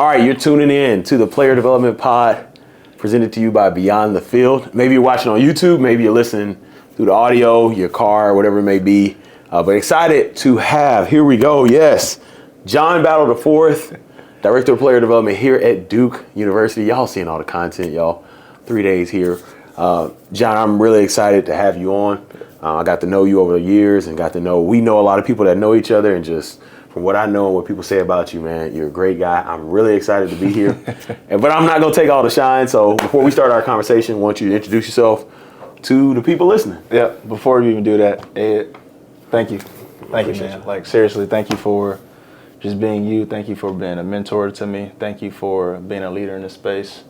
All right, you're tuning in to the Player Development Pod, presented to you by Beyond the Field. Maybe you're watching on YouTube, maybe you're listening through the audio, your car, whatever it may be. But excited to have, here we go, yes, John Battle IV, Director of Player Development here at Duke University. Y'all seeing all the content, y'all. 3 days here. John, I'm really excited to have you on. I got to know you over the years and we know a lot of people that know each other, and just from what I know and what people say about you, man, you're a great guy. I'm really excited to be here. But I'm not going to take all the shine. So before we start our conversation, I want you to introduce yourself to the people listening. Yeah, before you even do that, Ed, thank you. Thank you, man. Like, seriously, thank you for just being you. Thank you for being a mentor to me. Thank you for being a leader in this space.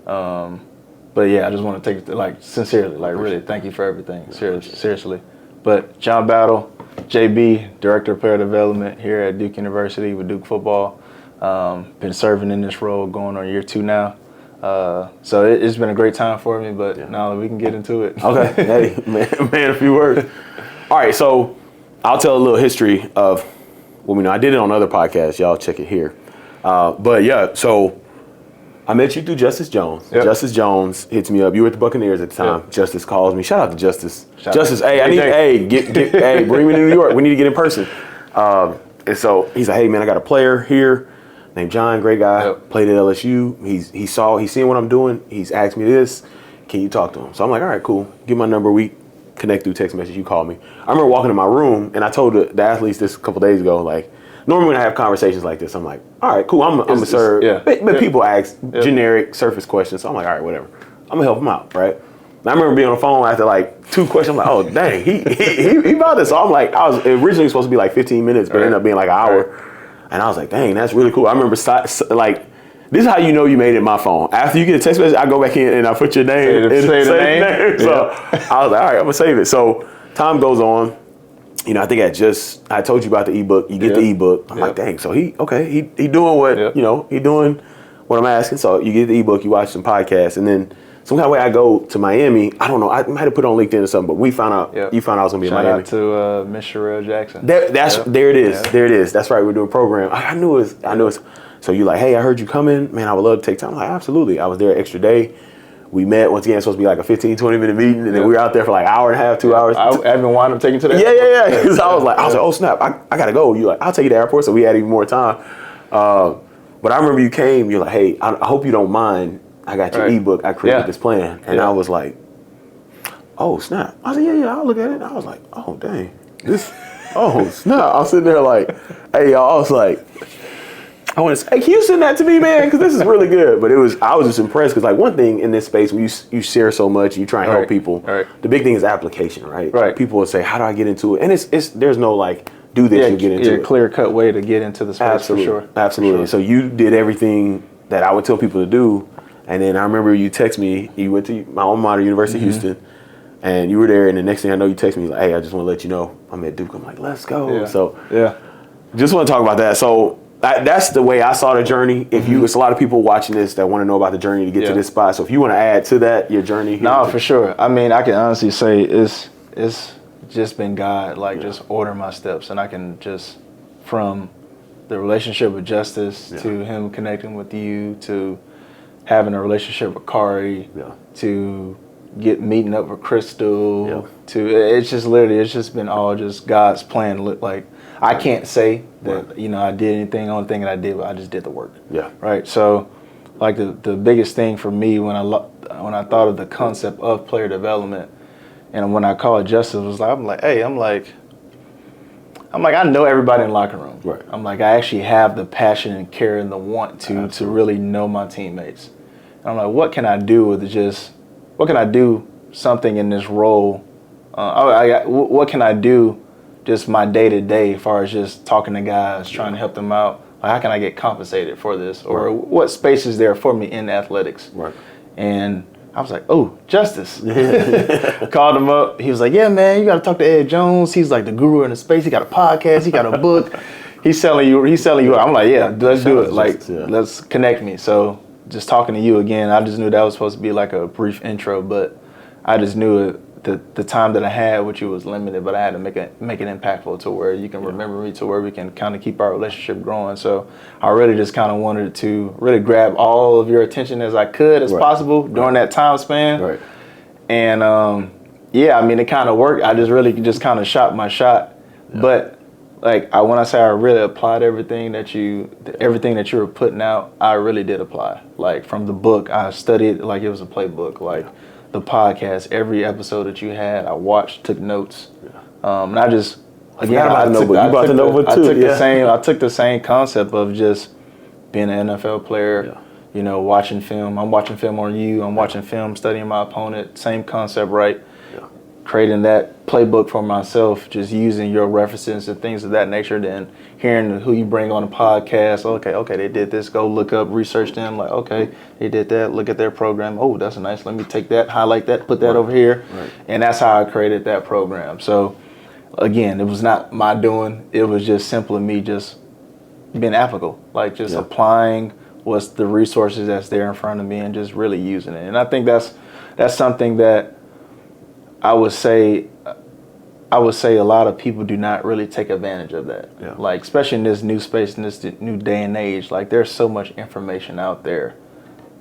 But yeah, I just want to take it, like, sincerely, like, really, thank you for everything. Seriously. But John Battle, JB, Director of Player Development here at Duke University with Duke football. Been serving in this role going on year 2 now. So it's been a great time for me, but now we can get into it. Okay, hey, man, a few words. All right, so I'll tell a little history of, I did it on other podcasts. Y'all check it here. But yeah, so I met you through Justice Jones. Yep. Justice Jones hits me up. You were at the Buccaneers at the time. Yep. Justice calls me. Shout out to Justice. Justice, hey, hey, bring me to New York. We need to get in person. And so he's like, hey, man, I got a player here named John, great guy, played at LSU. He's seeing what I'm doing. He's asked me this. Can you talk to him? So I'm like, all right, cool. Give my number. We connect through text message. You call me. I remember walking in my room, and I told the athletes this a couple days ago, like, normally when I have conversations like this, I'm like, all right, cool, I'm a serve. Yeah. But people ask generic surface questions, so I'm like, all right, whatever. I'm going to help them out, right? And I remember being on the phone after like 2 questions. I'm like, oh, dang, he about this. So I'm like, I was originally supposed to be like 15 minutes, but it ended up being like an hour. Right. And I was like, dang, that's really cool. I remember, like, this is how you know you made it in my phone. After you get a text message, I go back in and I put your name. Say the name. So I was like, all right, I'm going to save it. So time goes on. I think I told you about the ebook. You get the ebook. I'm like, dang, so he doing what, he doing what I'm asking. So you get the ebook, you watch some podcasts, and then some kind of way I go to Miami. I don't know, I might have put it on LinkedIn or something, but we found out, you found out I was going to be in Miami. Shout out to Miss Sherelle Jackson. There it is. Yeah. There it is. That's right, we're doing a program. I knew it was. So you're like, hey, I heard you coming. Man, I would love to take time. I'm like, absolutely. I was there an extra day. We met, once again, it's supposed to be like a 15, 20-minute meeting, and then we were out there for like an hour and a half, 2 hours. I haven't wound up taking to that. Yeah. Because I was like, oh, snap, I got to go. You're like, I'll take you to the airport, so we had even more time. But I remember you came, you're like, hey, I hope you don't mind. I got your ebook. I created this plan. And I was like, oh, snap. I said, yeah, I'll look at it. I was like, oh, dang. Oh, snap. I was sitting there like, hey, y'all, I was like, I want to say, hey, can you send that to me, man? Because this is really good. But I was just impressed because, like, one thing in this space, when you share so much, you try and help people. Right. The big thing is application, right? Right. People will say, how do I get into it? And there's no like, do this, you get into it. A clear-cut way to get into the space. Absolutely. For sure. Absolutely. So you did everything that I would tell people to do. And then I remember you text me. You went to my alma mater, University of Houston, and you were there. And the next thing I know, you text me like, hey, I just want to let you know I'm at Duke. I'm like, let's go. Yeah. So just want to talk about that. So that's the way I saw the journey. It's a lot of people watching this that want to know about the journey to get to this spot. So if you want to add to that, your journey. No, for sure. I mean, I can honestly say it's just been God, just order my steps. And I can just, from the relationship with Justice to him connecting with you to having a relationship with Kari to meeting up with Crystal to, it's just been all just God's plan. Like, I can't say that, I did anything. Only thing that I did, I just did the work. Yeah. Right. So, like the biggest thing for me when I thought of the concept of player development, and when I called Justice, was like, I'm like, I know everybody in the locker room. Right. I'm like, I actually have the passion and care and the want to really know my teammates. And I'm like, what can I do something in this role? What can I do? Just my day-to-day as far as just talking to guys, trying to help them out. Like, how can I get compensated for this? Or what space is there for me in athletics? Right. And I was like, oh, Justice. Called him up. He was like, yeah, man, you got to talk to Ed Jones. He's like the guru in the space. He got a podcast. He got a book. He's selling you. I'm like, yeah, let's do it. Like, let's connect me. So just talking to you again, I just knew that was supposed to be like a brief intro, but I just knew the time that I had with you was limited, but I had to make it impactful to where you can remember me, to where we can kind of keep our relationship growing. So I really just kind of wanted to really grab all of your attention as I could as possible during that time span. Right. And I mean, it kind of worked. I just really just kind of shot my shot. Yeah. But like when I say I really applied everything that you were putting out, I really did apply. Like from the book, I studied like it was a playbook. Like the podcast, every episode that you had, I watched, took notes, and I just I took the same concept of just being an NFL player. Yeah. You know, watching film. I'm watching film on you. I'm watching film, studying my opponent. Same concept, right? Yeah. Creating that playbook for myself, just using your references and things of that nature. Then hearing who you bring on a podcast. Okay, they did this. Go look up, research them. Like, okay, they did that. Look at their program. Oh, that's nice. Let me take that, highlight that, put that over here. Right. And that's how I created that program. So, again, it was not my doing. It was just simply me just being applicable, like just applying what's the resources that's there in front of me and just really using it. And I think that's something that I would say a lot of people do not really take advantage of that. Yeah. Like, especially in this new space, in this new day and age, like there's so much information out there,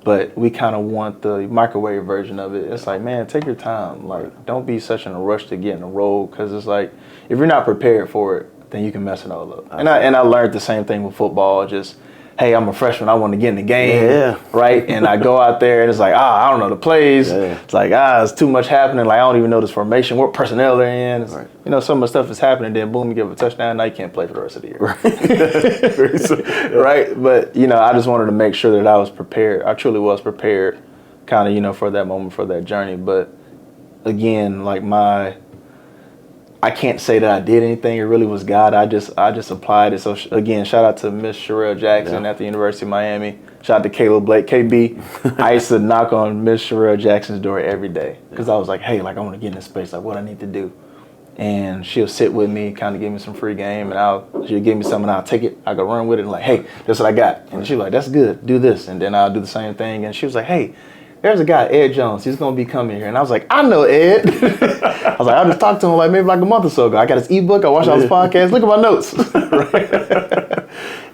but we kind of want the microwave version of it. It's like, man, take your time. Like, don't be such in a rush to get in a role, because it's like, if you're not prepared for it, then you can mess it all up. And I learned the same thing with football. Just, hey, I'm a freshman, I want to get in the game, right? And I go out there and it's like, I don't know the plays. Yeah. It's like, it's too much happening. Like, I don't even know this formation, what personnel they're in. Right. You know, some of the stuff is happening, then boom, you give a touchdown, now you can't play for the rest of the year. Right? But, you know, I just wanted to make sure that I was prepared. I truly was prepared kind of, you know, for that moment, for that journey. But again, like I can't say that I did anything. It really was God. I just applied it. So again, shout out to Miss Sherelle Jackson at the University of Miami. Shout out to Caleb Blake, KB. I used to knock on Miss Sherelle Jackson's door every day because I was like, hey, like I want to get in this space. Like, what I need to do. And she'll sit with me, kind of give me some free game, and she'll give me something, and I'll take it. I go run with it, and like, hey, that's what I got. And she's like, that's good. Do this, and then I'll do the same thing. And she was like, hey, there's a guy, Ed Jones. He's going to be coming here. And I was like, I know Ed. I was like, I just talked to him maybe a month or so ago. I got his ebook. I watched all his podcasts. Look at my notes.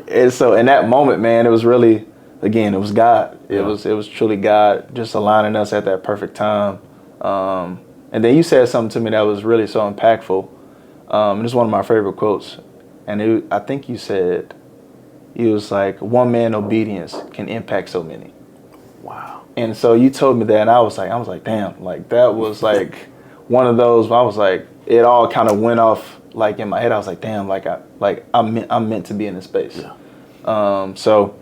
And so in that moment, man, it was really, again, it was God. It was truly God just aligning us at that perfect time. And then you said something to me that was really so impactful. And it's one of my favorite quotes. And I think you said, it was like, one man obedience can impact so many. Wow. And so you told me that, and I was like, damn, like that was like one of those. I was like, it all kind of went off like in my head. I was like, damn, I'm meant to be in this space. Yeah. So,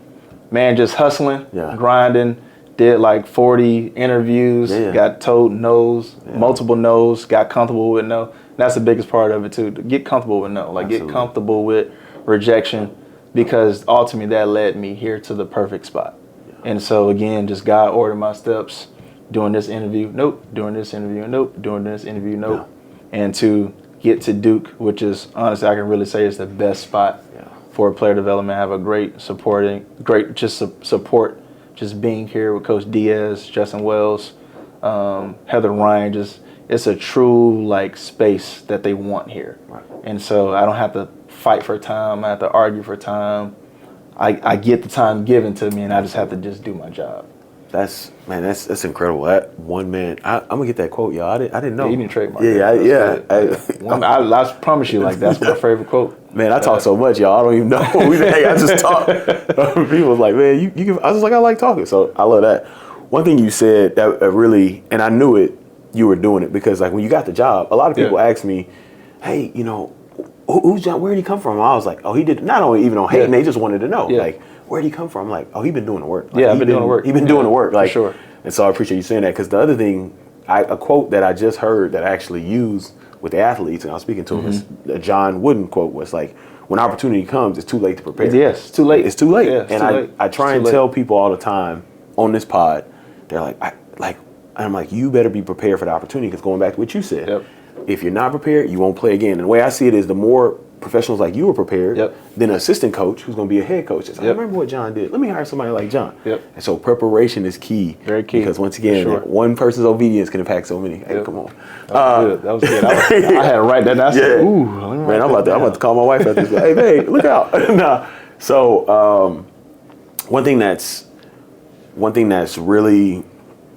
man, just hustling, grinding. Did like 40 interviews. Got told no's, multiple no's. Got comfortable with no. And that's the biggest part of it too. To get comfortable with no, like get comfortable with rejection, because ultimately that led me here to the perfect spot. And so, again, just God ordered my steps, doing this interview, nope, doing this interview, nope, doing this interview, nope. Yeah. And to get to Duke, which is, honestly, I can really say is the best spot for player development. Have a great support, just being here with Coach Diaz, Justin Wells, Heather Ryan. Just, it's a true, like, space that they want here. Right. And so I don't have to fight for time. I have to argue for time. I get the time given to me, and I just have to just do my job. That's incredible. That one man, I'm gonna get that quote, y'all. I didn't know. You didn't trademark. I promise you, like that's my favorite quote. Man, I talk so much, y'all. I don't even know. I just talk. People was like, man, you can. I was like, I like talking, so I love that. One thing you said that really, and I knew it, you were doing it, because like when you got the job, a lot of people ask me, hey, you know, who's John? Where did he come from? I was like, oh, he did not only even on hating, they just wanted to know, like, where did he come from? I'm like, oh, he been doing the work. Like, I've been doing the work. He been doing the work, like, for sure. And so I appreciate you saying that, because the other thing, a quote that I just heard that I actually used with the athletes, and I was speaking to him, is a John Wooden quote was like, when opportunity comes, it's too late to prepare. Yes, it's too late. It's too late. Yeah, and I try and tell people all the time on this pod, they're like, I'm like, you better be prepared for the opportunity, because going back to what you said, if you're not prepared, you won't play again. And the way I see it is, the more professionals like you are prepared, Yep. then an assistant coach who's going to be a head coach says, I remember what John did. Let me hire somebody like John. Yep. And so preparation is key. Very key. Because once again, Sure. one person's obedience can impact so many. Hey, come on. That was good. I had to write that down. I said, ooh, let me Man, write I'm that about down. to call my wife after this. Hey, babe, look out. Nah. So one thing that's really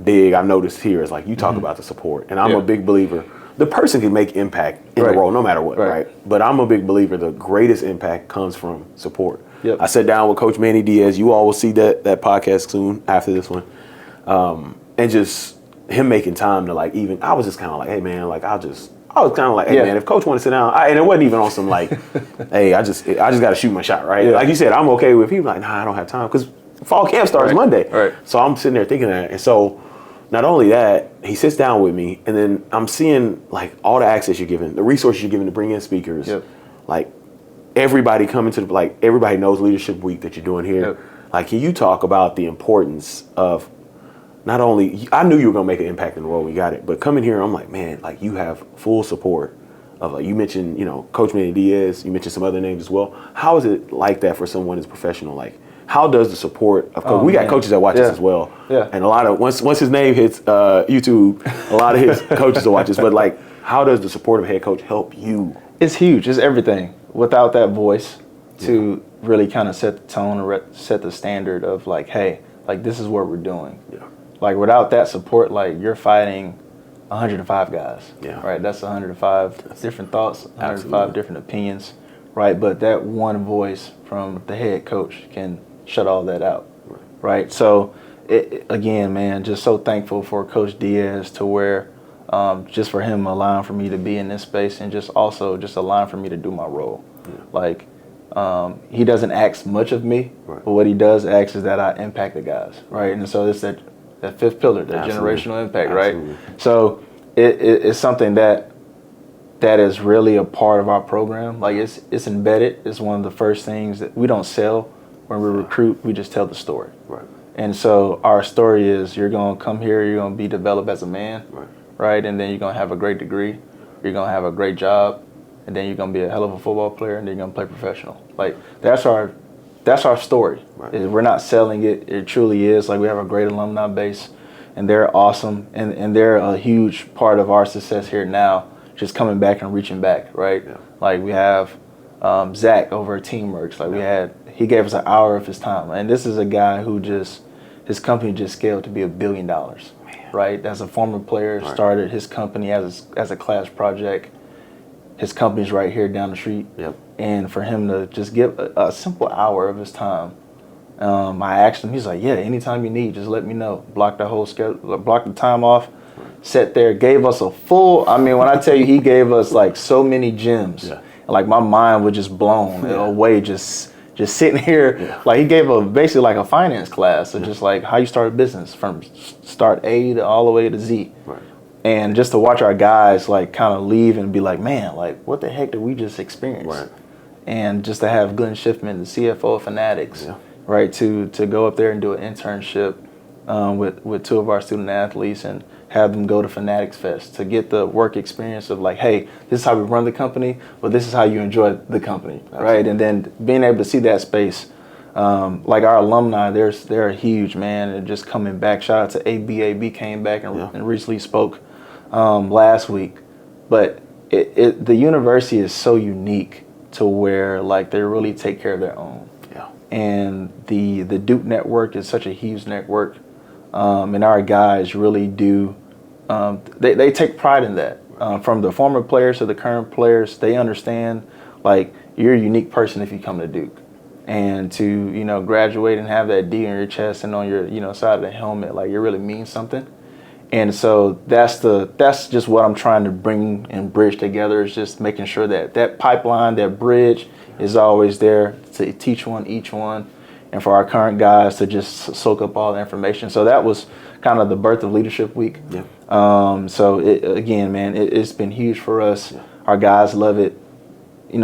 big I've noticed here is like you talk about the support, and I'm a big believer. The person can make impact in the role no matter what, right? But I'm a big believer the greatest impact comes from support. Yep. I sat down with Coach Manny Diaz. You all will see that podcast soon after this one, and just him making time to like even. I was just kind of like, hey man, like I was kind of like, hey man, if Coach want to sit down, and it wasn't even on some like, hey, I just got to shoot my shot, right? Like you said, I'm okay with people like, nah, I don't have time because fall camp starts Monday, Right. So I'm sitting there thinking that, and so. Not only that, he sits down with me, and then I'm seeing like all the access you're giving, the resources you're giving to bring in speakers, like everybody coming to everybody knows Leadership Week that you're doing here. Like, can you talk about the importance of not only I knew you were gonna make an impact in the role, we got it, but coming here, I'm like, man, like you have full support of like you mentioned, Coach Manny Diaz, you mentioned some other names as well. How is it like that for someone who's professional? Like, how does the support of coach? We got coaches that watch us as well, and a lot of once his name hits YouTube, a lot of his coaches will watch us. But like, how does the support of head coach help you? It's huge. It's everything. Without that voice to really kind of set the tone or set the standard of like, hey, like this is what we're doing. Like without that support, like you're fighting 105 guys. Right. That's 105 different thoughts, 105 different opinions. Right. But that one voice from the head coach can shut all that out, right? So, again, man, just so thankful for Coach Diaz to where just for him allowing for me to be in this space and just also just allowing for me to do my role. Like, he doesn't ask much of me, but what he does ask is that I impact the guys, right? And so it's that fifth pillar, that generational impact, right? So it's something that is really a part of our program. Like, it's embedded. It's one of the first things that we don't sell. When we recruit, we just tell the story. And so our story is you're going to come here, you're going to be developed as a man, right? And then you're going to have a great degree, you're going to have a great job, and then you're going to be a hell of a football player, and then you're going to play professional. Like, that's our story. We're not selling it. It truly is. Like, we have a great alumni base, and they're awesome, and they're a huge part of our success here now, just coming back and reaching back, right? Like, we have Zach over at Teamworks. Like, he gave us an hour of his time. And this is a guy who his company just scaled to be $1 billion, right? As a former player, started his company as a class project. His company's right here down the street. And for him to just give a simple hour of his time, I asked him, he's like, yeah, anytime you need, just let me know. Block the whole schedule, block the time off, sat there, gave us a full, I mean, when I tell you he gave us like so many gems, like my mind was just blown away, just sitting here. Like, he gave basically like a finance class of just like how you start a business from start A to all the way to Z. And just to watch our guys like kind of leave and be like, man, like what the heck did we just experience? And just to have Glenn Schiffman, the CFO of Fanatics, right, to go up there and do an internship with two of our student athletes and have them go to Fanatics Fest to get the work experience of like, hey, this is how we run the company, but this is how you enjoy the company, right? And then being able to see that space, like our alumni, they're huge, man, and just coming back. Shout out to AB. AB came back and recently spoke last week. But the university is so unique to where like they really take care of their own. And the Duke network is such a huge network. And our guys really do, they take pride in that. From the former players to the current players, they understand, like, you're a unique person if you come to Duke. And to, graduate and have that D on your chest and on your, side of the helmet, like, it really means something. And so that's just what I'm trying to bring and bridge together, is just making sure that pipeline, that bridge is always there to teach each one. And for our current guys to just soak up all the information. So that was kind of the birth of Leadership Week. So again, man, it's been huge for us. Our guys love it.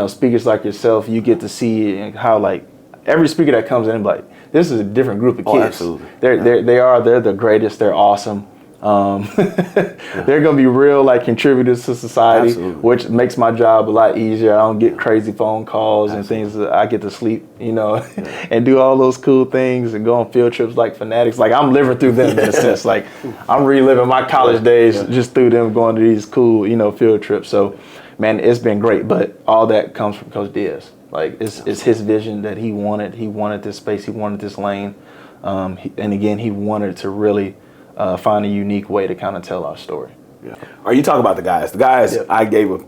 Speakers like yourself, you get to see how like every speaker that comes in, like, this is a different group of kids. Absolutely. They're They're the greatest. They're awesome. They're going to be real like contributors to society, Absolutely. which makes my job a lot easier. I don't get crazy phone calls and things. I get to sleep, and do all those cool things and go on field trips like fanatics. Like I'm living through them in a sense. Like I'm reliving my college days just through them going to these cool, field trips. So, man, it's been great. But all that comes from Coach Diaz. Like it's his vision that he wanted. He wanted this space. He wanted this lane. And again, he wanted to really find a unique way to kind of tell our story. Yeah. Are you talking about the guys? The guys, I gave a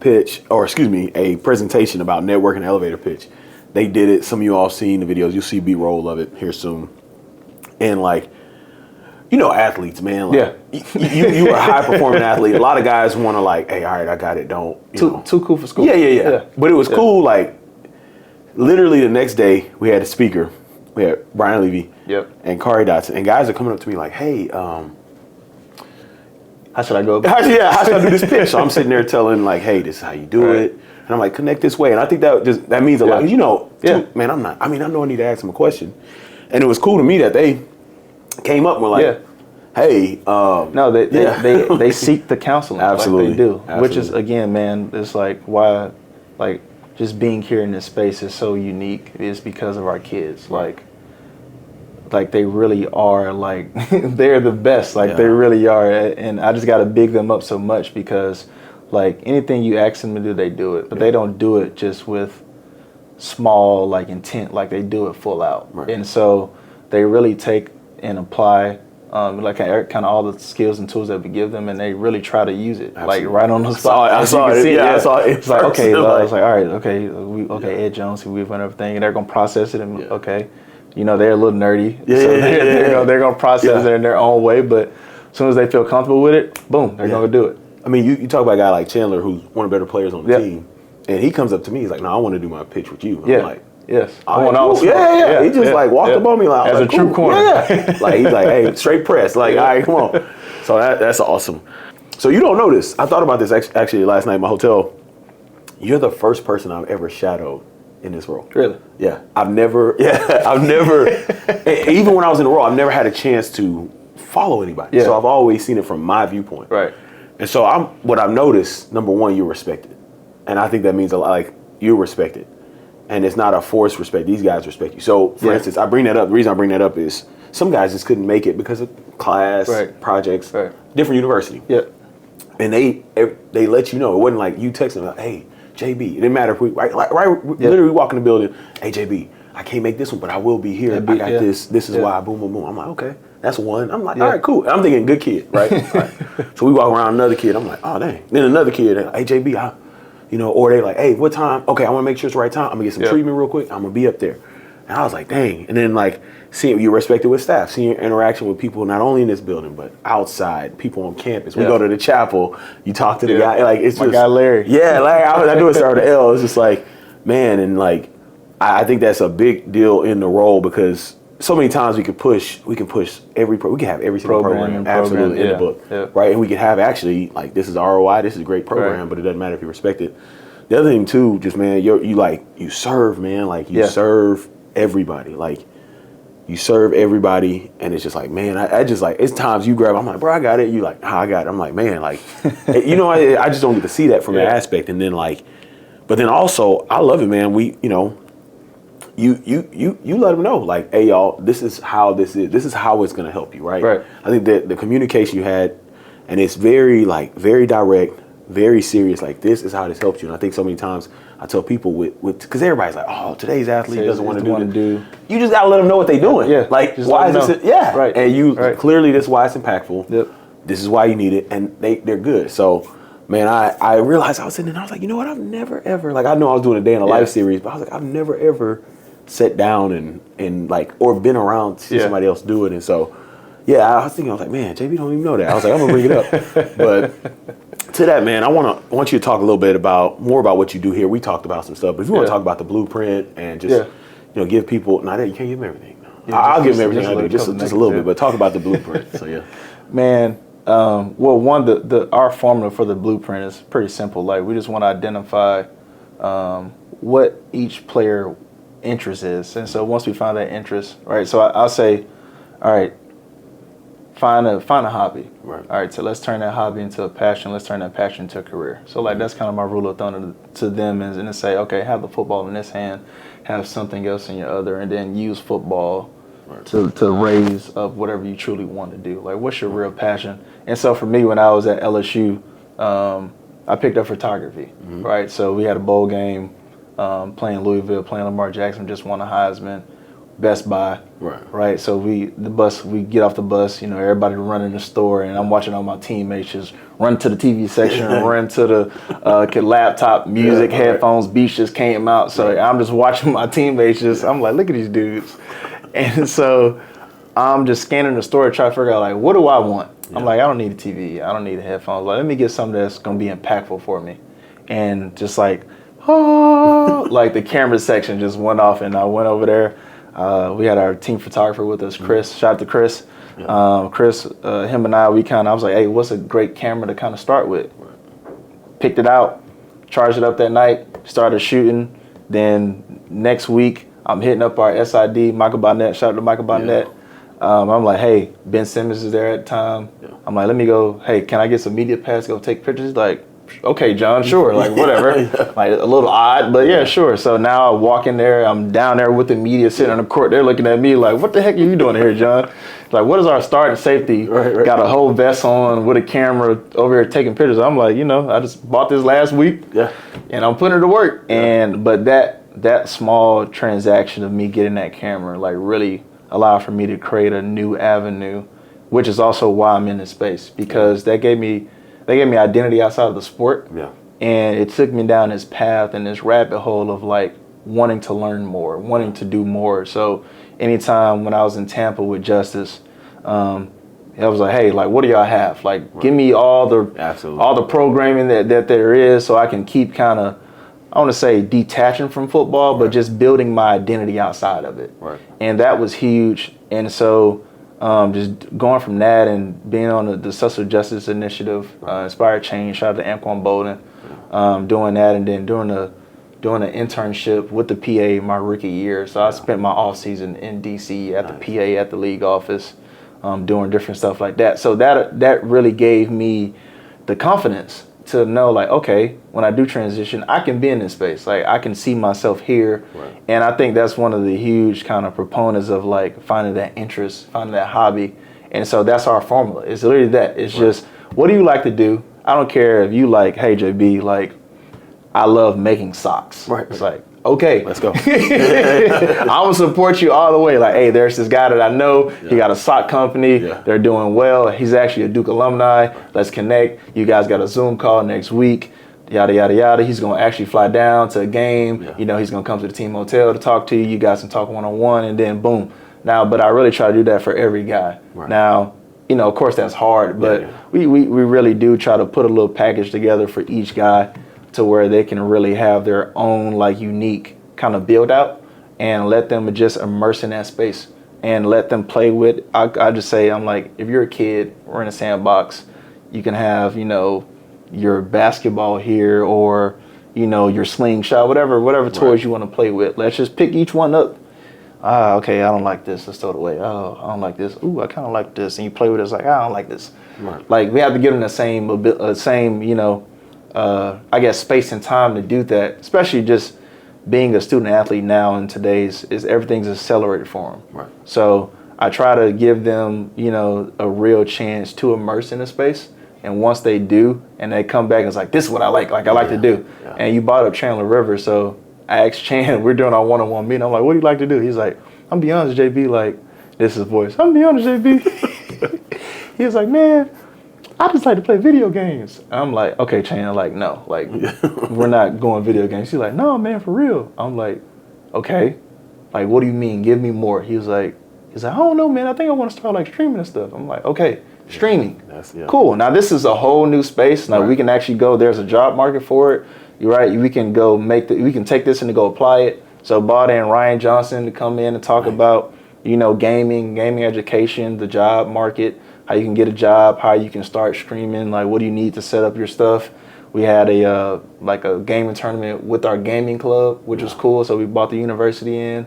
presentation about networking elevator pitch. They did it. Some of you all seen the videos. You'll see B-roll of it here soon. And like, athletes, man. Like, you are a high performing athlete. A lot of guys want to like, hey, all right, I got it. Don't. Too cool for school. Yeah. But it was cool. Like, literally the next day, we had a speaker. We had Brian Levy and Kari Dotson. And guys are coming up to me like, hey, how should I go? How should I do this pitch? So I'm sitting there telling like, hey, this is how you do it. And I'm like, connect this way. And I think that means a lot. Man, I know I need to ask them a question. And it was cool to me that they came up with like, hey. No, they seek the counseling. Absolutely. Like they do. Absolutely. Which is, again, man, it's like why, like, just being here in this space is so unique is because of our kids. Like they really are like they're the best. Like they really are, and I just got to big them up so much because like anything you ask them to do, they do it. But they don't do it just with small like intent. Like they do it full out, and so they really take and apply. Like kind of all the skills and tools that we give them, and they really try to use it. Absolutely. Like right on the spot. I saw it. I saw it. It's like okay, I was like, all right, okay, Ed Jones, we've run everything, and they're gonna process it, and okay, they're a little nerdy, they're gonna process it in their own way, but as soon as they feel comfortable with it, boom, they're gonna do it. I mean, you talk about a guy like Chandler, who's one of the better players on the team, and he comes up to me, he's like, no, I want to do my pitch with you. And I'm like, yes. I want all He just like walked up on me like as a true corner. Like he's like, hey, straight press. Like, all right, come on. So that's awesome. So you don't know this. I thought about this actually last night in my hotel. You're the first person I've ever shadowed in this role. Really? Yeah. I've never, even when I was in the role, I've never had a chance to follow anybody. So I've always seen it from my viewpoint. Right. And so what I've noticed, number one, you're respected. And I think that means a lot, like you're respected. And it's not a forced respect. These guys respect you. So, for instance, I bring that up. The reason I bring that up is some guys just couldn't make it because of class, projects, different university. And they let you know. It wasn't like you texting them like, hey, JB. It didn't matter if we, literally walk in the building, hey, JB, I can't make this one, but I will be here. I got this. This is why, boom, boom, boom. I'm like, okay, that's one. I'm like, all right, cool. And I'm thinking good kid, right? So we walk around another kid. I'm like, oh, dang. Then another kid, hey, JB, or they like, hey, what time? Okay, I want to make sure it's the right time. I'm going to get some treatment real quick. I'm going to be up there. And I was like, dang. And then like seeing you respected with staff, seeing your interaction with people, not only in this building, but outside, people on campus. We go to the chapel, you talk to the guy. Like it's my just. guy Larry. Yeah, Larry. I do it start with L. It's just like, man. And like, I think that's a big deal in the role because so many times we can push every, we can have every single program absolutely in the book, right? And we can have actually like this is ROI, this is a great program, but it doesn't matter if you respect it. The other thing too, just man, you serve, man, like you serve everybody, like you serve everybody, and it's just like, man, I just like it's times you grab, I'm like, bro, I got it. You like, how I got it? I'm like, man, like, I just don't get to see that from that aspect, and then like, but then also I love it, man. We, You let them know, like, hey, y'all, this is how this is. This is how it's going to help you, right? I think that the communication you had, and it's very direct, very serious. Like, this is how this helps you. And I think so many times I tell people because everybody's like, oh, today's athlete doesn't want to do. You just got to let them know what they're doing. Yeah. Like, just why is this? Yeah. Right. And clearly this is why it's impactful. Yep. This is why you need it. And they're good. So, man, I realized I was sitting there and I was like, you know what? I've never, ever, like, I know I was doing a day in a life series, but I was like, I've never, ever sat down and like, or been around to see somebody else do it. And so, I was thinking, I was like, man, JB don't even know that. I was like, I'm gonna bring it up. But to that, man, I want you to talk a little bit more about what you do here. We talked about some stuff, but if you want to talk about the blueprint and just, give people, you can't give them everything. I'll give them everything I do, just a little bit, but talk about the blueprint. So Man, our formula for the blueprint is pretty simple. Like, we just want to identify what each player interest is. And so once we find that interest, right, so I'll say, all right, find a hobby. Right. All right, so let's turn that hobby into a passion. Let's turn that passion into a career. So like that's kind of my rule of thumb to them is and to say, okay, have the football in this hand, have something else in your other, and then use football to raise up whatever you truly want to do. Like what's your real passion? And so for me, when I was at LSU, I picked up photography. Right, so we had a bowl game, playing Louisville, playing Lamar Jackson, just won a Heisman. Best Buy, right? So we get off the bus, you know, everybody running the store, and I'm watching all my teammates just run to the TV section, run to the laptop, music, headphones, Beats just came out. So I'm just watching my teammates I'm like, look at these dudes. And so I'm just scanning the store to try to figure out, like, what do I want? I'm like, I don't need a TV, I don't need a headphones. Like, let me get something that's gonna be impactful for me. And just like, oh, like the camera section just went off, and I went over there. We had our team photographer with us, Chris. Shout out to Chris. Chris, him and I was like, hey, what's a great camera to kind of start with? Picked it out, charged it up that night, started shooting. Then next week, I'm hitting up our SID, Michael Bonnet. Shout out to Michael Bonnet. I'm like, hey, Ben Simmons is there at the time. I'm like, let me go, hey, can I get some media pass to go take pictures? He's like, okay, John, sure, like whatever. Like a little odd, but yeah, sure. So now I walk in there, I'm down there with the media sitting on the court. They're looking at me like, what the heck are you doing here, John? Like, what is our starting safety? Got a whole vest on with a camera over here taking pictures. I'm like, you know, I just bought this last week and I'm putting it to work. But that small transaction of me getting that camera like really allowed for me to create a new avenue, which is also why I'm in this space, because they gave me identity outside of the sport. And it took me down this path and this rabbit hole of like wanting to learn more, wanting to do more. So anytime when I was in Tampa with Justice, I was like, hey, like, what do y'all have? Like, give me all the programming that there is, so I can keep kind of, I want to say detaching from football, but just building my identity outside of it. And that was huge. And so just going from that and being on the Social Justice Initiative, Inspired Change, shout out to Anquan Bolden, doing that, and then doing an internship with the PA my rookie year. So I spent my off season in DC at the PA at the league office, doing different stuff like that. So that really gave me the confidence to know, like, okay, when I do transition, I can be in this space. Like, I can see myself here. And I think that's one of the huge kind of proponents of like finding that interest, finding that hobby. And so that's our formula. It's literally that. It's just, what do you like to do? I don't care if you like, hey, JB, like, I love making socks. It's like, okay, let's go. I'm gonna support you all the way. Like, hey, there's this guy that I know. He got a sock company. They're doing well. He's actually a Duke alumni. Let's connect. You guys got a Zoom call next week. Yada, yada, yada. He's gonna actually fly down to a game. You know, he's gonna come to the team hotel to talk to you. You guys can talk one-on-one, and then boom. Now, but I really try to do that for every guy. Now, you know, of course that's hard, but we really do try to put a little package together for each guy, to where they can really have their own like unique kind of build out, and let them just immerse in that space and let them play with. I just say, I'm like, if you're a kid, we're in a sandbox, you can have, you know, your basketball here, or, you know, your slingshot, whatever toys you want to play with. Let's just pick each one up. Okay, I don't like this. Let's throw it away. Oh, I don't like this. Ooh, I kind of like this. And you play with it. It's like, I don't like this. Like, we have to give them the same, you know, I guess space and time to do that, especially just being a student athlete now in today's is everything's accelerated for them. So I try to give them, you know, a real chance to immerse in the space. And once they do, and they come back and it's like, this is what I like I like to do. And you brought up Chandler Rivers, so I asked Chan, we're doing our one-on-one meeting. I'm like, what do you like to do? He's like, I'm be honest, JB, like, this is his voice. I'm be honest, JB. He was like, man, I just like to play video games. I'm like, okay, Chan, like, no, like, we're not going video games. He's like, no, man, for real. I'm like, okay, like, what do you mean? Give me more. He's like, I don't know, man. I think I want to start like streaming and stuff. I'm like, okay, streaming, cool. Now this is a whole new space. Now we can actually go. There's a job market for it. You're right. We can go we can take this and go apply it. So brought in Ryan Johnson to come in and talk about, you know, gaming education, the job market, how you can get a job, how you can start streaming, like what do you need to set up your stuff. We had a gaming tournament with our gaming club, which was cool. So we brought the university in,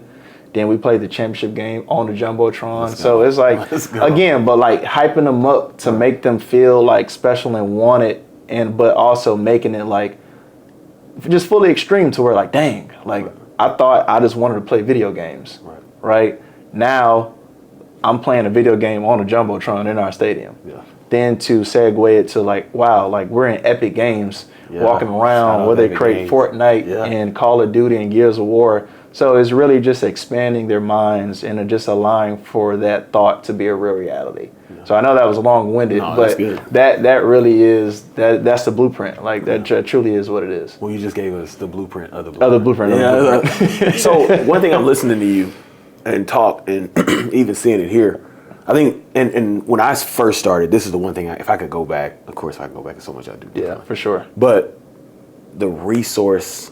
Then we played the championship game on the Jumbotron. So it's like, again, but like hyping them up to make them feel like special and wanted, but also making it like just fully extreme to where like, dang, like I thought I just wanted to play video games, right? Now I'm playing a video game on a Jumbotron in our stadium. Yeah. Then to segue it to like, wow, like we're in Epic Games, walking around where they create Fortnite and Call of Duty and Gears of War. So it's really just expanding their minds and just allowing for that thought to be a real reality. Yeah. So I know that was long-winded, but that really is, that's the blueprint. Like that truly is what it is. Well, you just gave us the blueprint of the blueprint. Yeah. So one thing I'm listening to you and talk and even seeing it here, I think, and when I first started, this is the one thing, if I could go back, of course if I could go back, there's so much I do. Yeah, for sure. But the resource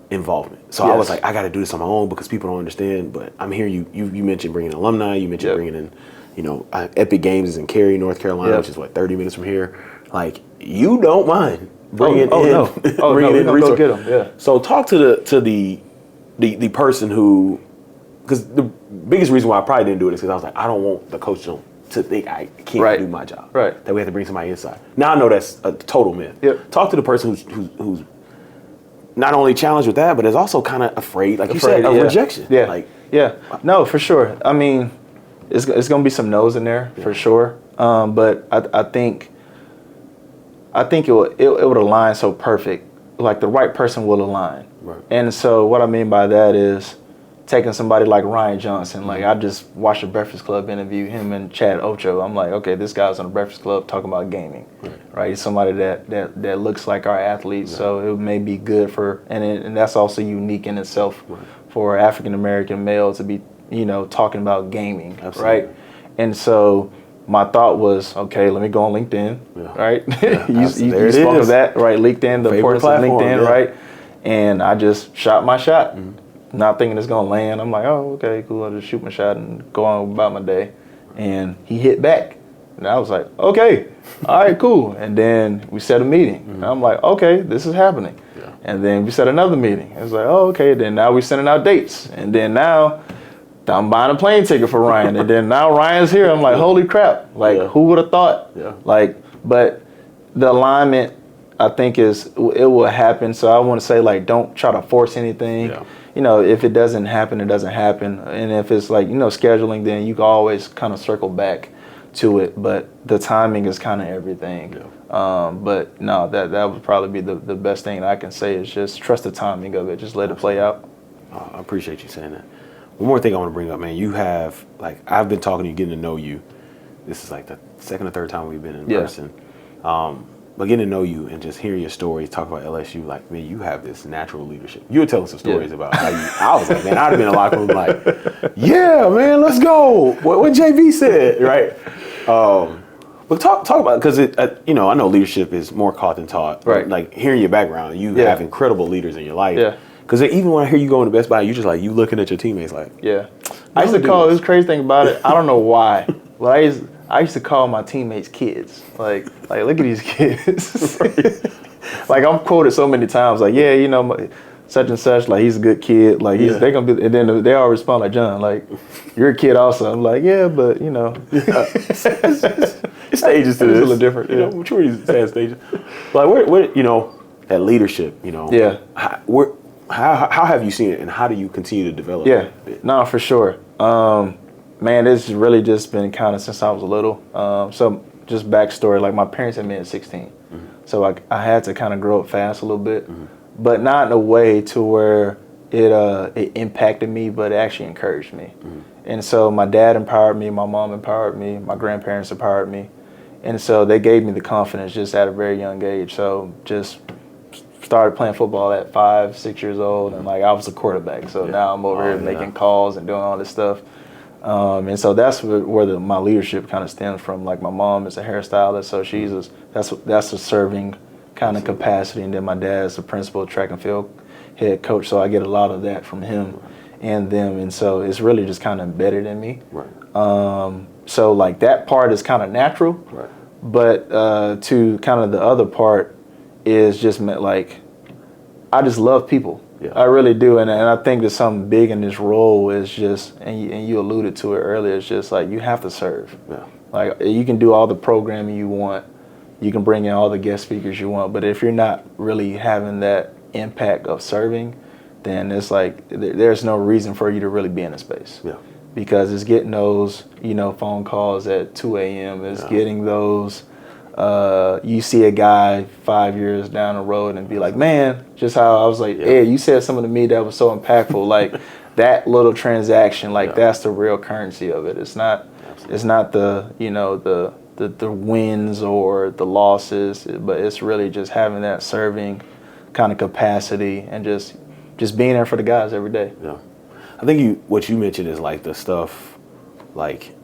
involvement. So I was like, I got to do this on my own because people don't understand. But I'm hearing you mentioned bringing alumni. You mentioned bringing in, Epic Games is in Cary, North Carolina, which is 30 minutes from here. Like you don't mind bringing in resources. Get them. Yeah. So talk to the person who, because the biggest reason why I probably didn't do it is because I was like, I don't want the coach to think I can't do my job. Right. That we have to bring somebody inside. Now I know that's a total myth. Yep. Talk to the person who's not only challenged with that, but is also kind of afraid, like you said, of rejection. Yeah. No, for sure. I mean, it's going to be some no's in there for sure. But I think it would align so perfect. Like the right person will align. Right. And so what I mean by that is taking somebody like Ryan Johnson. Like I just watched a Breakfast Club interview, him and Chad Ocho. I'm like, okay, this guy's on the Breakfast Club talking about gaming, right? He's somebody that looks like our athletes, so it may be good for, and that's also unique in itself for an African American male to be, talking about gaming, right? And so my thought was, okay, let me go on LinkedIn, right? you spoke of that, right? LinkedIn, the importance of LinkedIn, right? And I just shot my shot. Not thinking it's gonna land. I'm like, oh, okay, cool. I'll just shoot my shot and go on about my day. And he hit back. And I was like, okay, all right, cool. And then we set a meeting. And I'm like, okay, this is happening. Yeah. And then we set another meeting. It was like, oh, okay. Then now we're sending out dates. And then now I'm buying a plane ticket for Ryan. And then now Ryan's here. I'm like, holy crap. Like, who would have thought? Yeah. Like, but the alignment, I think it will happen. So I want to say, like, don't try to force anything. Yeah. If it doesn't happen, it doesn't happen. And if it's like, scheduling, then you can always kind of circle back to it. But the timing is kind of everything. Yeah. But no, that would probably be the best thing I can say is just trust the timing of it. Just let it play out. I appreciate you saying that. One more thing I want to bring up, man. You have, like, I've been talking to you, getting to know you. This is like the second or third time we've been in person. But getting to know you and just hearing your stories, talk about LSU, like, man, you have this natural leadership. You were telling some stories about how I was like, man, I'd have been in a locker room like, yeah, man, let's go. What JV said, right? But talk about it, because I know leadership is more caught than taught. Right. Like, hearing your background, you have incredible leaders in your life. Yeah. Because even when I hear you going to Best Buy, you just like, you looking at your teammates like. Yeah. I used to call, this crazy thing about it, I don't know why, but I used to call my teammates kids. Like look at these kids. Like I'm quoted so many times. Like, yeah, such and such. Like he's a good kid. Like they're gonna be. And then they all respond like, John, like you're a kid also. I'm like, yeah, but it's stages to this. It's a little different. Maturity sad stages. Like where that leadership. Yeah. How have you seen it, and how do you continue to develop? Yeah. No, for sure. Man, it's really just been kind of since I was little. So just backstory, like my parents had me at 16. So I had to kind of grow up fast a little bit, but not in a way to where it impacted me, but it actually encouraged me. And so my dad empowered me, my mom empowered me, my grandparents empowered me. And so they gave me the confidence just at a very young age. So just started playing football at 5, 6 years old, and like I was a quarterback. So now I'm over here making calls and doing all this stuff. And so that's where my leadership kind of stems from. Like my mom is a hairstylist, so that's a serving kind of capacity. And then my dad's the principal track and field head coach, so I get a lot of that from him and them. And so it's really just kind of embedded in me. Right. So like that part is kind of natural. Right. But to kind of the other part is just like I just love people. Yeah. I really do, and I think that something big in this role is just, and you alluded to it earlier, it's just like you have to serve. Yeah. Like you can do all the programming you want, you can bring in all the guest speakers you want, but if you're not really having that impact of serving, then it's like there's no reason for you to really be in a space. Yeah. Because it's getting those, phone calls at 2 a.m. It's getting those. You see a guy 5 years down the road and be like, man, just how I was like, hey, you said something to me that was so impactful. Like that little transaction, like that's the real currency of it. It's not the, the wins or the losses, but it's really just having that serving kind of capacity and just being there for the guys every day. Yeah. I think what you mentioned is like the stuff like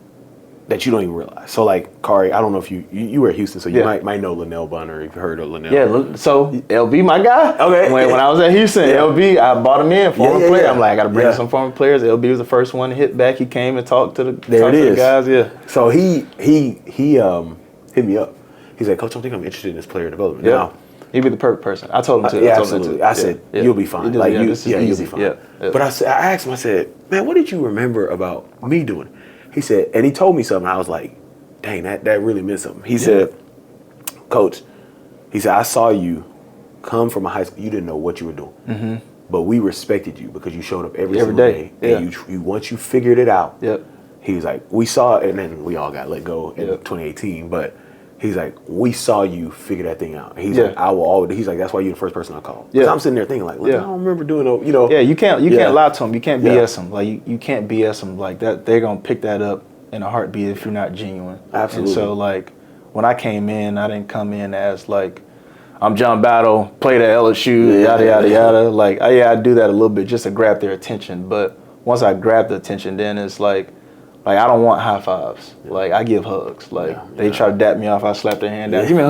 that you don't even realize. So like Kari, I don't know if you were at Houston, so you might know Linnell Bunner if you've heard of Linnell. Yeah, so LB my guy. Okay. When I was at Houston, LB, I bought him in, former player. I'm like, I gotta bring some former players. LB was the first one to hit back. He came and talked to the guys. Yeah. So he hit me up. He said, Coach, I think I'm interested in this player development. Yeah. Now, He'd be the perfect person. I told him to. Yeah, absolutely. I said, you'll be fine. Like you'll be fine. Yeah. But I asked him, I said, man, what did you remember about me doing? He said, and he told me something. I was like, dang, that really meant something. He said, Coach, he said, I saw you come from a high school. You didn't know what you were doing. Mm-hmm. But we respected you because you showed up every single day. And you once you figured it out, he was like, we saw it, and then we all got let go in 2018. But he's like, we saw you figure that thing out. He's like, I will always. He's like, that's why you're the first person I call. Because I'm sitting there thinking like, I don't remember doing no, Yeah, you can't lie to them. You can't BS them. Like you can't BS them like that. They're gonna pick that up in a heartbeat if you're not genuine. Absolutely. And so like when I came in, I didn't come in as like I'm John Battle, played at LSU, yada yada yada. Like I do that a little bit just to grab their attention. But once I grab the attention, then it's like I don't want high fives. Like I give hugs. Like they try to dap me off, I slap their hand down. Give me a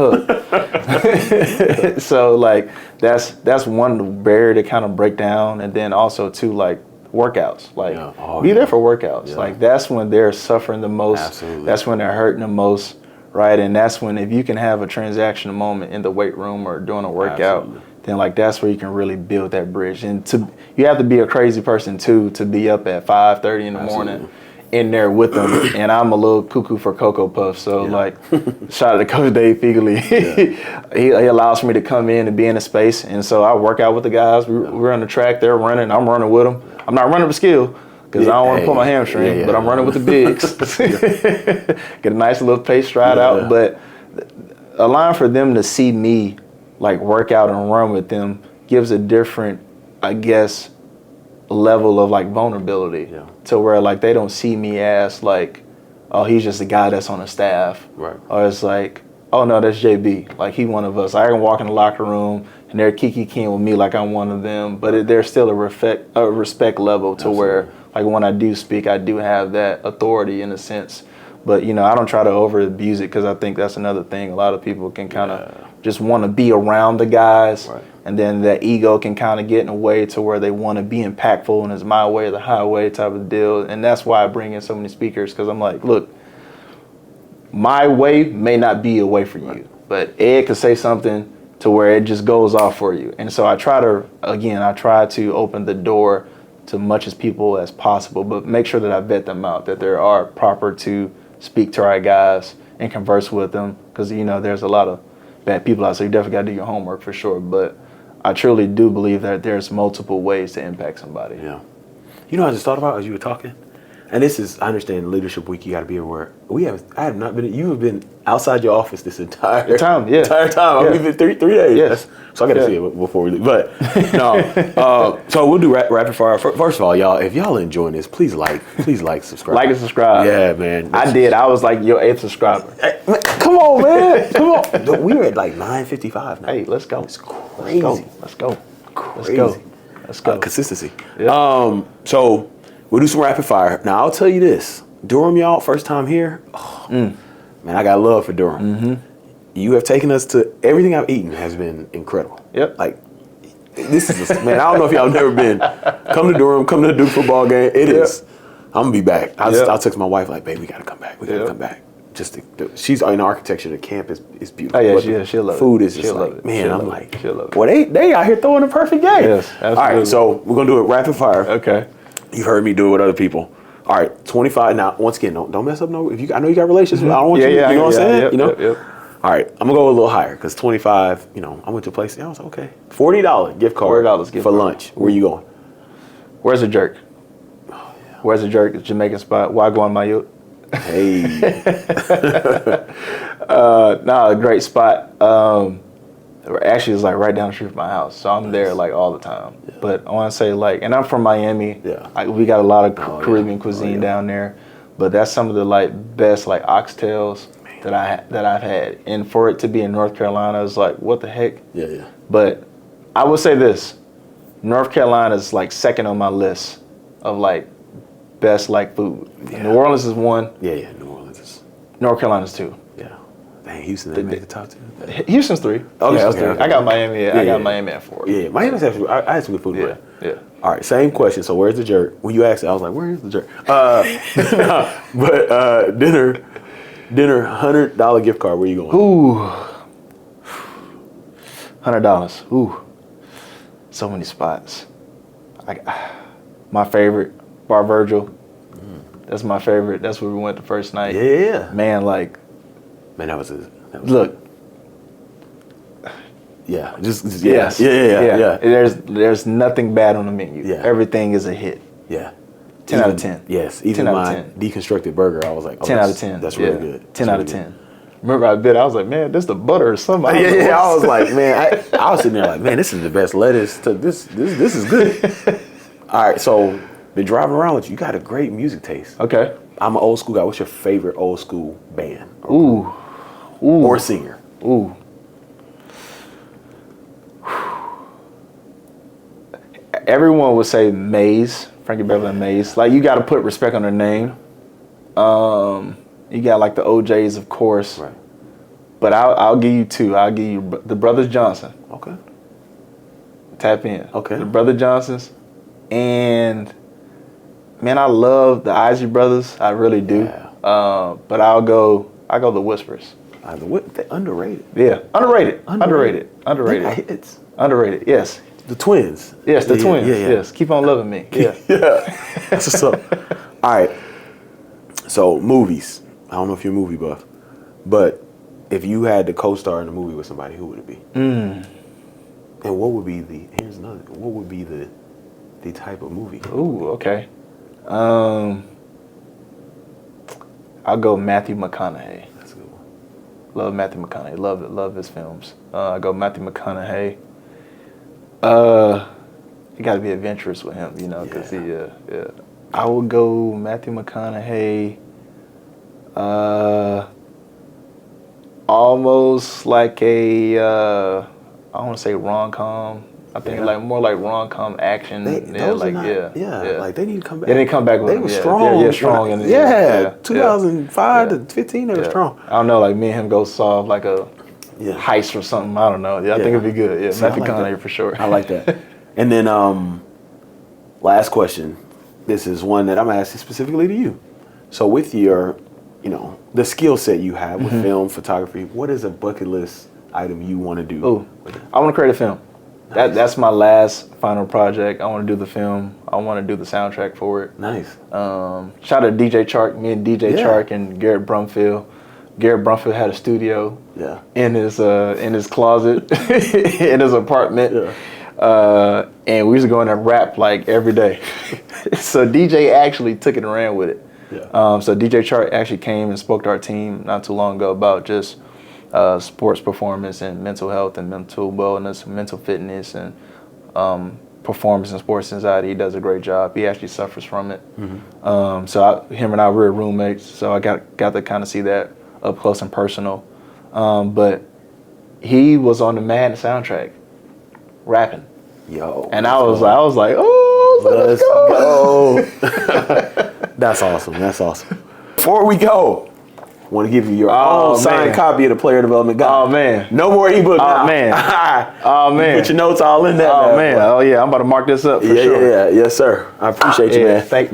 hug. So like that's one barrier to kind of break down, and then also too like workouts. Like be there for workouts. Yeah. Like that's when they're suffering the most. Absolutely. That's when they're hurting the most, right? And that's when if you can have a transactional moment in the weight room or doing a workout, then like that's where you can really build that bridge. And you have to be a crazy person too to be up at 5:30 in the morning in there with them. And I'm a little cuckoo for Cocoa Puffs. So like shout out to Coach Dave Fiegley. He allows me to come in and be in a space. And so I work out with the guys. We're on the track, they're running, I'm running with them. I'm not running for skill because I don't want to pull my hamstring, but I'm running with the bigs. Get a nice little pace stride out. But allowing for them to see me like work out and run with them gives a different, I guess, level of like vulnerability to where like they don't see me as like, oh, he's just a guy that's on the staff. Right. Or it's like, oh no, that's JB. Like he one of us. I can walk in the locker room and they're kiki-king with me like I'm one of them. But there's still a respect level to where like when I do speak, I do have that authority in a sense. But I don't try to over abuse it because I think that's another thing. A lot of people can kind of just want to be around the guys. Right. And then that ego can kind of get in a way to where they want to be impactful and it's my way or the highway type of deal. And that's why I bring in so many speakers because I'm like, look, my way may not be a way for you, but Ed could say something to where it just goes off for you. And so I try to open the door to much as people as possible, but make sure that I vet them out, that they are proper to speak to our guys and converse with them because, there's a lot of bad people out, so you definitely got to do your homework for sure. But I truly do believe that there's multiple ways to impact somebody. Yeah. I just thought about as you were talking, and this is, I understand Leadership Week, you got to be aware. You have been outside your office this entire time. Yeah. Entire time. We've been 3 days. Yes. So I got to see it before we leave. But no. So we'll do rapid fire. First of all, y'all, if y'all enjoying this, please subscribe. Like and subscribe. Yeah, man. I did. I was like your 8th subscriber. Hey, man, come on, man. Come on. We were at like 9:55 now. Hey, let's go. It's crazy. Let's go. Crazy. Let's go. Consistency. Yeah. So we'll do some rapid fire. Now, I'll tell you this. Durham, y'all, first time here. Man, I got love for Durham. Mm-hmm. You have taken us to everything I've eaten has been incredible. Yep. Like, this is, man, I don't know if y'all have never been. Come to Durham, come to the Duke football game. It is. I'm going to be back. I'll text my wife like, babe, we got to come back. We got to come back. she's in architecture. The camp is beautiful. Oh yeah, but she'll love it. Food is just she'll like, love it. man, she'll I'm love like, it. She'll love it. well, they out here throwing a perfect game. Yes, absolutely. All right, so we're gonna do it rapid fire. Okay. You've heard me do it with other people. All right, 25. Now, once again, don't mess up. No, I know you got relationships. I don't want you. You know what I'm saying? Yep, you know. Yep. All right, I'm gonna go a little higher because 25. You know, I went to a place. I was like, okay, $40 gift card. $40 gift for card. lunch. Where you going? Where's the jerk? Oh yeah. Where's the jerk? It's Jamaican spot. Why go on my yacht? Hey. A great spot. Actually, it's like right down the street from my house, so I'm there like all the time. Yeah. But I want to say like, and I'm from Miami. Yeah. We got a lot of Caribbean cuisine down there, but that's some of the like best like oxtails that I've had. And for it to be in North Carolina is like, what the heck? Yeah, yeah. But I will say this, North Carolina is like second on my list of like best like food. Yeah. New Orleans is one. Yeah, New Orleans is. North Carolina's two. Yeah. Dang, Houston didn't make the top 2. Houston's three. Okay. I got Miami. I got Miami at 4. Yeah, Miami's actually. I had some good food. Yeah. All right, same question. So where's the jerk? When you asked it, I was like, where is the jerk? Dinner, $100 gift card. Where you going? Ooh, $100. Ooh, so many spots. My favorite, Bar Virgil. That's my favorite. That's where we went the first night. Yeah. Man, like. Man, that was look. Yeah. Just yes. Yeah. There's nothing bad on the menu. Yeah. Everything is a hit. Yeah. 10 out of 10. Yes. Even 10 out of my 10. deconstructed burger, I was like, 10 out of 10. That's really good. 10 out of 10. Remember I bit. I was like, man, this the butter or something. I was like, man, I was sitting there like, man, this is the best lettuce. This is good. All right, so been driving around with you. You got a great music taste. Okay. I'm an old school guy. What's your favorite old school band? Ooh. Or singer? Ooh. Everyone would say Maze, Frankie Beverly and Maze. Like, you got to put respect on their name. You got like the OJs, of course. Right. But I'll give you two. I'll give you the Brothers Johnson. Okay. Tap in. Okay. The Brother Johnsons. And, man, I love the Isley Brothers. I really do. Yeah. But I'll go the Whispers. They're underrated. Yeah. Underrated. It's Underrated, yes. the twins. Yes, the twins. Yeah. Yes. Keep on loving me. Yeah. Yeah. That's what's up. All right. So, movies. I don't know if you're a movie buff, but if you had to co-star in a movie with somebody, who would it be? And what would be the type of movie? Ooh, okay. I'll go Matthew McConaughey. That's a good one. Love Matthew McConaughey. Love his films. I go Matthew McConaughey. You got to be adventurous with him, because I would go Matthew McConaughey. Almost like a I want to say rom-com. I think like more like rom-com action. Like they need to come back. They didn't come back with They him. were strong. Yeah, strong. 2005 to 15, they were strong. I don't know, like me and him go solve like a heist or something. I don't know. I think it'd be good. Yeah, Matthew McConaughey for sure. I like that. And then last question. This is one that I'm asking specifically to you. So with your, the skill set you have with film, photography, what is a bucket list item you want to do? Oh, I want to create a film. Nice. That's my last final project. I want to do the film. I want to do the soundtrack for it. Nice. Shout out to DJ Chark. Me and DJ Chark and Garrett Brumfield. Garrett Brumfield had a studio in his closet in his apartment. Yeah. And we used to go in there and rap like every day. So DJ actually took it and ran with it. Yeah. So DJ Chark actually came and spoke to our team not too long ago about just sports performance and mental health and mental wellness, mental fitness, and performance and sports anxiety. He does a great job. He actually suffers from it. So him and I were roommates, so I got to kind of see that up close and personal. But he was on the Madden soundtrack, rapping. Yo. And I was like, oh, let's go. That's awesome. Before we go, I want to give you your own signed copy of the Player Development Guide. Oh, man. No more ebook now. Oh, man. Put your notes all in there. Oh, man. Oh, yeah. I'm about to mark this up for sure. Yeah. Yes, sir. I appreciate you, man. Thank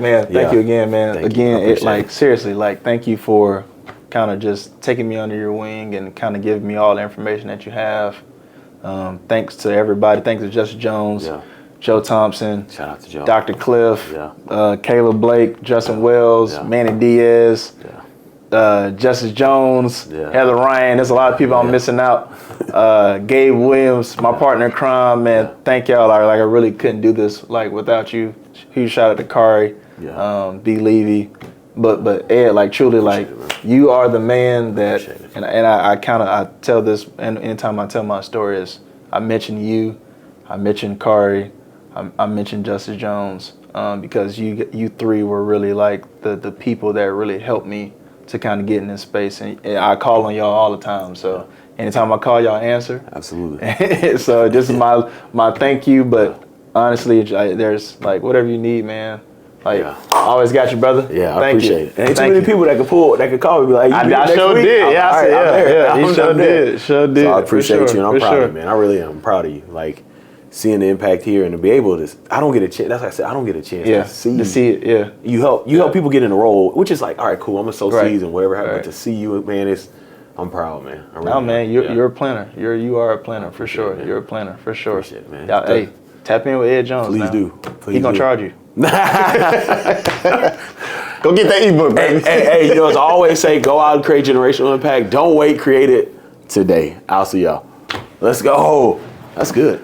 you again, man. Seriously, thank you for kind of just taking me under your wing and kind of giving me all the information that you have. Thanks to everybody. Thanks to Justin Jones, Joe Thompson, Shout out to Joe. Dr. Cliff, Caleb Blake, Justin Wells, Manny Diaz, Justice Jones, Heather Ryan. There's a lot of people I'm missing out. Gabe Williams, my partner in crime, man. Thank y'all. Like I really couldn't do this like without you. Huge shout out to Kari, B. Levy. But Ed, like truly, like you are the man that, and I tell this, and anytime I tell my story is I mention you, I mention Kari, I mention Justice Jones, because you three were really like the people that really helped me to kind of get in this space, and I call on y'all all the time. So anytime I call, y'all answer. Absolutely. So this is my thank you, but honestly, there's like whatever you need, man. Like, I always got you, brother. Yeah, I Thank appreciate you. it. Ain't too many people that could call me and be like, I sure did. Yeah, I said, he sure did. Sure did. So I appreciate you, and I'm proud of you, man. I really am proud of you. Like, seeing the impact here and to be able to, I don't get a chance. That's why I said I don't get a chance to see it. Yeah, you help people get in the role, which is like, all right, cool. I'm a season, whatever happened, but to see you, man, I'm proud, man. Man, you're a planner. You are a planner for sure. You're a planner for sure. Appreciate it, man. Hey, tap in with Ed Jones. Please do. He gonna charge you. Go get that ebook, baby. Hey, as I always say, go out and create generational impact. Don't wait, create it today. I'll see y'all. Let's go. That's good.